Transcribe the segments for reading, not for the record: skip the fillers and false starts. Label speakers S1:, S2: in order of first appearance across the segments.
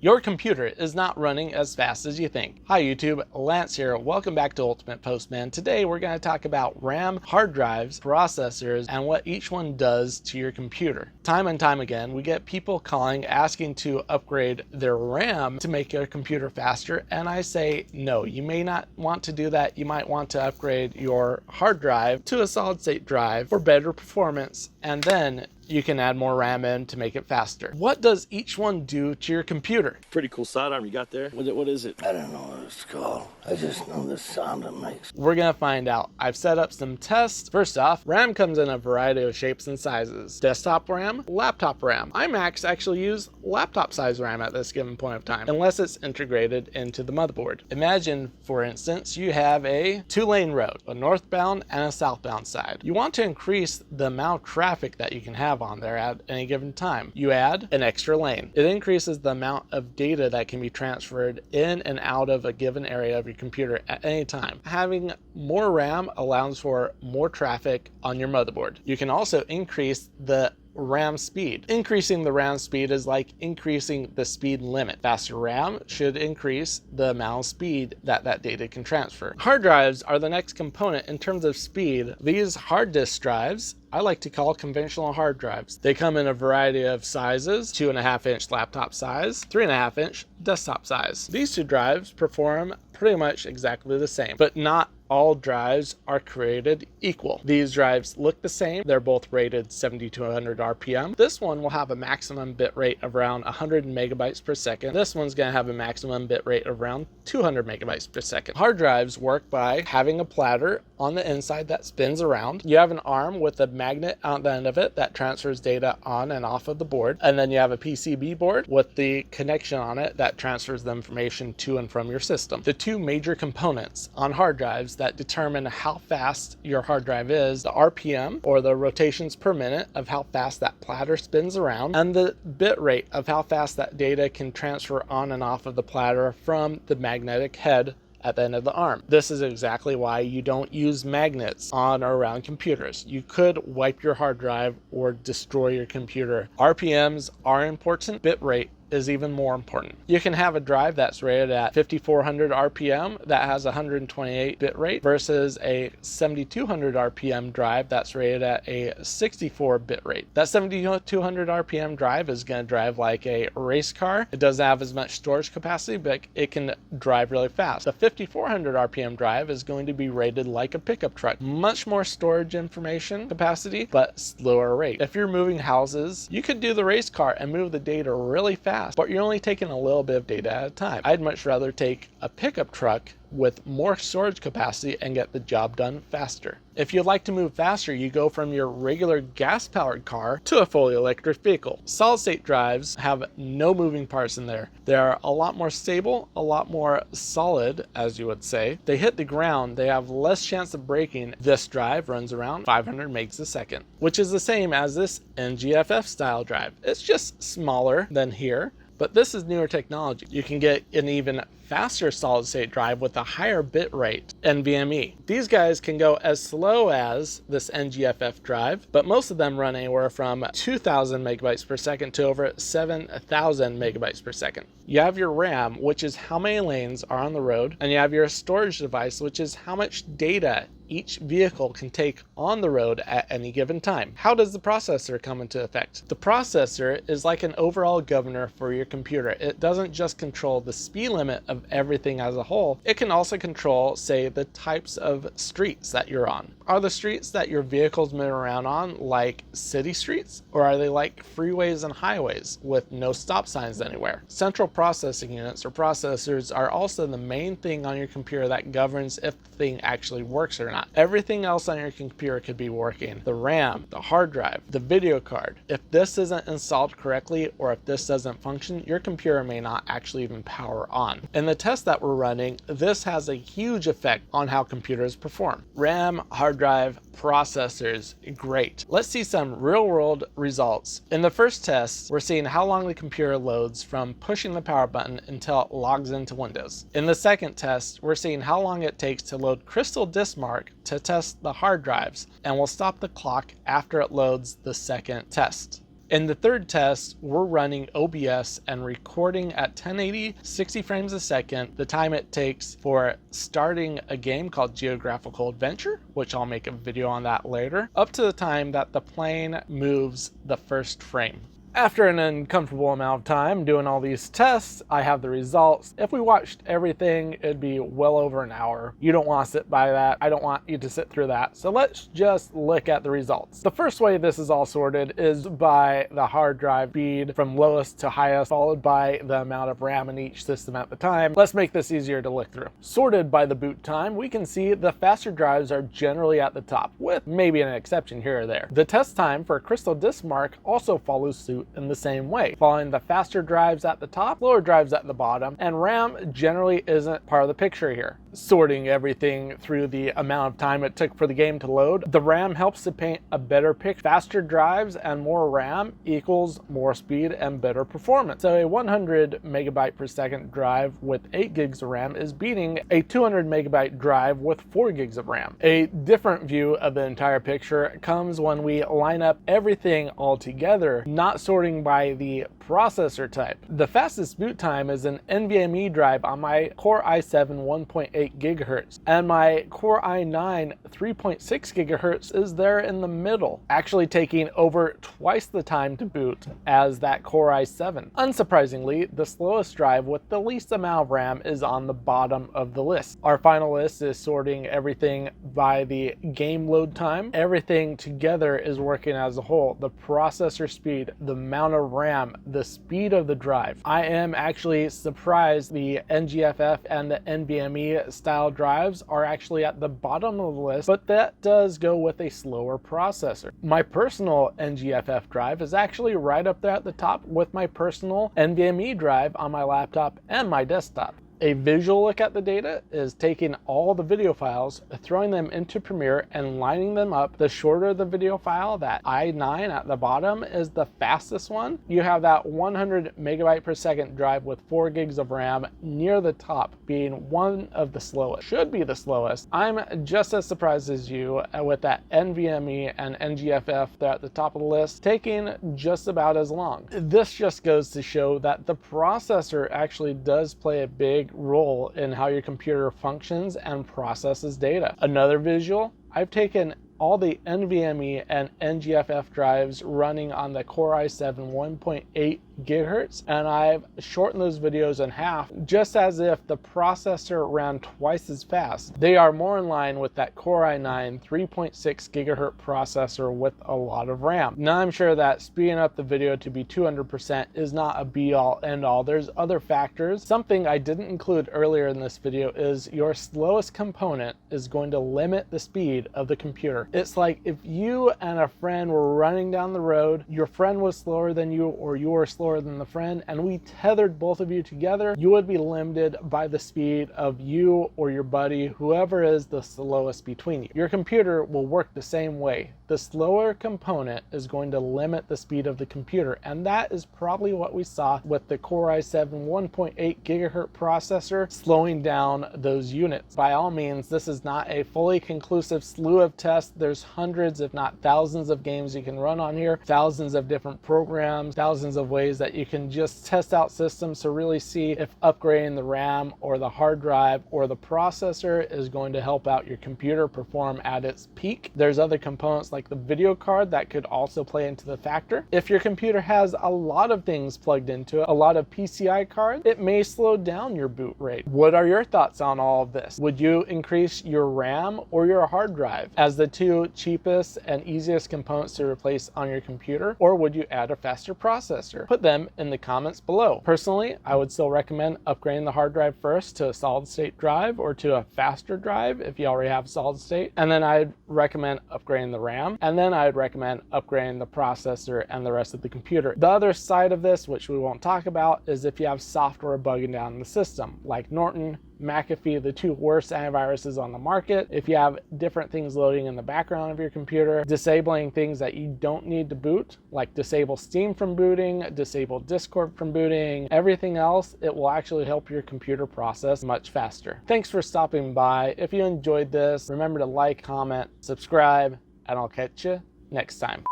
S1: Your computer is not running as fast as you think. Hi YouTube, Lance here. Welcome back to Ultimate Postman. Today we're going to talk about RAM, hard drives, processors, and what each one does to your computer. Time and time again, we get people calling asking to upgrade their RAM to make your computer faster, and I say no, you may not want to do that. You might want to upgrade your hard drive to a solid state drive for better performance, and then you can add more RAM in to make it faster. What does each one do to your computer?
S2: Pretty cool sidearm you got there. What is it?
S3: I don't know what it's called. I just know the sound it makes.
S1: We're gonna find out. I've set up some tests. First off, RAM comes in a variety of shapes and sizes. Desktop RAM, laptop RAM. iMacs actually use laptop size RAM at this given point of time, unless it's integrated into the motherboard. Imagine, for instance, you have a 2-lane road, a northbound and a southbound side. You want to increase the amount of traffic that you can have on there at any given time. You add an extra lane. It increases the amount of data that can be transferred in and out of a given area of your computer at any time. Having more RAM allows for more traffic on your motherboard. You can also increase the RAM speed. Increasing the RAM speed is like increasing the speed limit. Faster RAM should increase the amount of speed that data can transfer. Hard drives are the next component in terms of speed. These hard disk drives I like to call conventional hard drives. They come in a variety of sizes, 2.5-inch laptop size, 3.5-inch desktop size. These two drives perform pretty much exactly the same, but not all drives are created equal. These drives look the same. They're both rated 7200 RPM. This one will have a maximum bit rate of around 100 megabytes per second. This one's gonna have a maximum bit rate of around 200 megabytes per second. Hard drives work by having a platter on the inside that spins around. You have an arm with a magnet on the end of it that transfers data on and off of the board. And then you have a PCB board with the connection on it that transfers the information to and from your system. The two major components on hard drives that determine how fast your hard drive is, the RPM, or the rotations per minute of how fast that platter spins around, and the bit rate of how fast that data can transfer on and off of the platter from the magnetic head at the end of the arm. This is exactly why you don't use magnets on or around computers. You could wipe your hard drive or destroy your computer. RPMs are important. Bit rate is even more important. You can have a drive that's rated at 5400 RPM that has 128 bit rate versus a 7200 RPM drive that's rated at a 64 bit rate. That 7200 RPM drive is going to drive like a race car. It doesn't have as much storage capacity, but it can drive really fast. The 5400 RPM drive is going to be rated like a pickup truck. Much more storage information capacity, but slower rate. If you're moving houses, you could do the race car and move the data really fast, but you're only taking a little bit of data at a time. I'd much rather take a pickup truck with more storage capacity and get the job done faster. If you'd like to move faster, you go from your regular gas-powered car to a fully electric vehicle. Solid-state drives have no moving parts in there. They're a lot more stable, a lot more solid, as you would say. They hit the ground, they have less chance of breaking. This drive runs around 500 megs a second, which is the same as this NGFF style drive. It's just smaller than here, but this is newer technology. You can get an even faster solid state drive with a higher bit rate, NVMe. These guys can go as slow as this NGFF drive, but most of them run anywhere from 2000 megabytes per second to over 7000 megabytes per second. You have your RAM, which is how many lanes are on the road, and you have your storage device, which is how much data each vehicle can take on the road at any given time. How does the processor come into effect? The processor is like an overall governor for your computer. It doesn't just control the speed limit of everything as a whole. It can also control, say, the types of streets that you're on. Are the streets that your vehicles move around on like city streets, or are they like freeways and highways with no stop signs anywhere? Central processing units or processors are also the main thing on your computer that governs if the thing actually works or not. Everything else on your computer could be working. The RAM, the hard drive, the video card. If this isn't installed correctly, or if this doesn't function, your computer may not actually even power on. In the test that we're running, this has a huge effect on how computers perform. RAM, hard drive, processors, great. Let's see some real-world results. In the first test, we're seeing how long the computer loads from pushing the power button until it logs into Windows. In the second test, we're seeing how long it takes to load Crystal Disk Mark to test the hard drives, and we'll stop the clock after it loads the second test. In the third test, we're running OBS and recording at 1080, 60 frames a second, the time it takes for starting a game called Geographical Adventure, which I'll make a video on that later, up to the time that the plane moves the first frame. After an uncomfortable amount of time doing all these tests, I have the results. If we watched everything, it'd be well over an hour. You don't want to sit by that. I don't want you to sit through that. So let's just look at the results. The first way this is all sorted is by the hard drive speed from lowest to highest, followed by the amount of RAM in each system at the time. Let's make this easier to look through. Sorted by the boot time, we can see the faster drives are generally at the top, with maybe an exception here or there. The test time for Crystal Disk Mark also follows suit in the same way, following the faster drives at the top, lower drives at the bottom, and RAM generally isn't part of the picture here. Sorting everything through the amount of time it took for the game to load, the RAM helps to paint a better picture. Faster drives and more RAM equals more speed and better performance. So a 100 megabyte per second drive with 8 gigs of RAM is beating a 200 megabyte drive with 4 gigs of RAM. A different view of the entire picture comes when we line up everything all together, not sorting by the processor type. The fastest boot time is an NVMe drive on my Core i7 1.8 gigahertz, and my Core i9 3.6 gigahertz is there in the middle, actually taking over twice the time to boot as that Core i7. Unsurprisingly, the slowest drive with the least amount of RAM is on the bottom of the list. Our final list is sorting everything by the game load time. Everything together is working as a whole. The processor speed, the amount of RAM, the speed of the drive. I am actually surprised the NGFF and the NVMe style drives are actually at the bottom of the list, but that does go with a slower processor. My personal NGFF drive is actually right up there at the top with my personal NVMe drive on my laptop and my desktop. A visual look at the data is taking all the video files, throwing them into Premiere and lining them up. The shorter the video file, that i9 at the bottom, is the fastest one. You have that 100 megabyte per second drive with 4 gigs of RAM near the top being one of the slowest. Should be the slowest. I'm just as surprised as you with that NVMe and NGFF there at the top of the list taking just about as long. This just goes to show that the processor actually does play a big role in how your computer functions and processes data. Another visual, I've taken all the NVMe and NGFF drives running on the Core i7 1.8 gigahertz, and I've shortened those videos in half, just as if the processor ran twice as fast. They are more in line with that Core i9 3.6 gigahertz processor with a lot of RAM. Now I'm sure that speeding up the video to be 200% is not a be-all end-all. There's other factors. Something I didn't include earlier in this video is your slowest component is going to limit the speed of the computer. It's like if you and a friend were running down the road, your friend was slower than you or you were slower than the friend, and we tethered both of you together, you would be limited by the speed of you or your buddy, whoever is the slowest between you. Your computer will work the same way. The slower component is going to limit the speed of the computer, and that is probably what we saw with the Core i7 1.8 gigahertz processor slowing down those units. By all means, this is not a fully conclusive slew of tests. There's hundreds, if not thousands, of games you can run on here, thousands of different programs, thousands of ways that you can just test out systems to really see if upgrading the RAM or the hard drive or the processor is going to help out your computer perform at its peak. There's other components like the video card that could also play into the factor. If your computer has a lot of things plugged into it, a lot of PCI cards, it may slow down your boot rate. What are your thoughts on all of this? Would you increase your RAM or your hard drive as the two cheapest and easiest components to replace on your computer, or would you add a faster processor? Put them in the comments below. Personally, I would still recommend upgrading the hard drive first to a solid state drive or to a faster drive if you already have solid state, and then I'd recommend upgrading the RAM, and then I'd recommend upgrading the processor and the rest of the computer. The other side of this, which we won't talk about, is if you have software bugging down in the system, like Norton, McAfee, the two worst antiviruses on the market. If you have different things loading in the background of your computer, disabling things that you don't need to boot, like disable Steam from booting, disable Discord from booting, everything else, it will actually help your computer process much faster. Thanks for stopping by. If you enjoyed this, remember to like, comment, subscribe, and I'll catch you next time.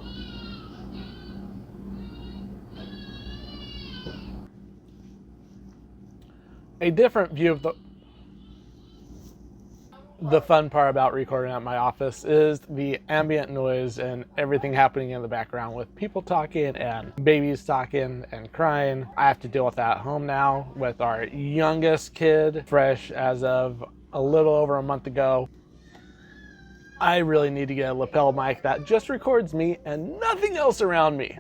S1: A different view of the fun part about recording at my office is the ambient noise and everything happening in the background with people talking and babies talking and crying. I have to deal with that at home now with our youngest kid, fresh as of a little over a month ago. I really need to get a lapel mic that just records me and nothing else around me.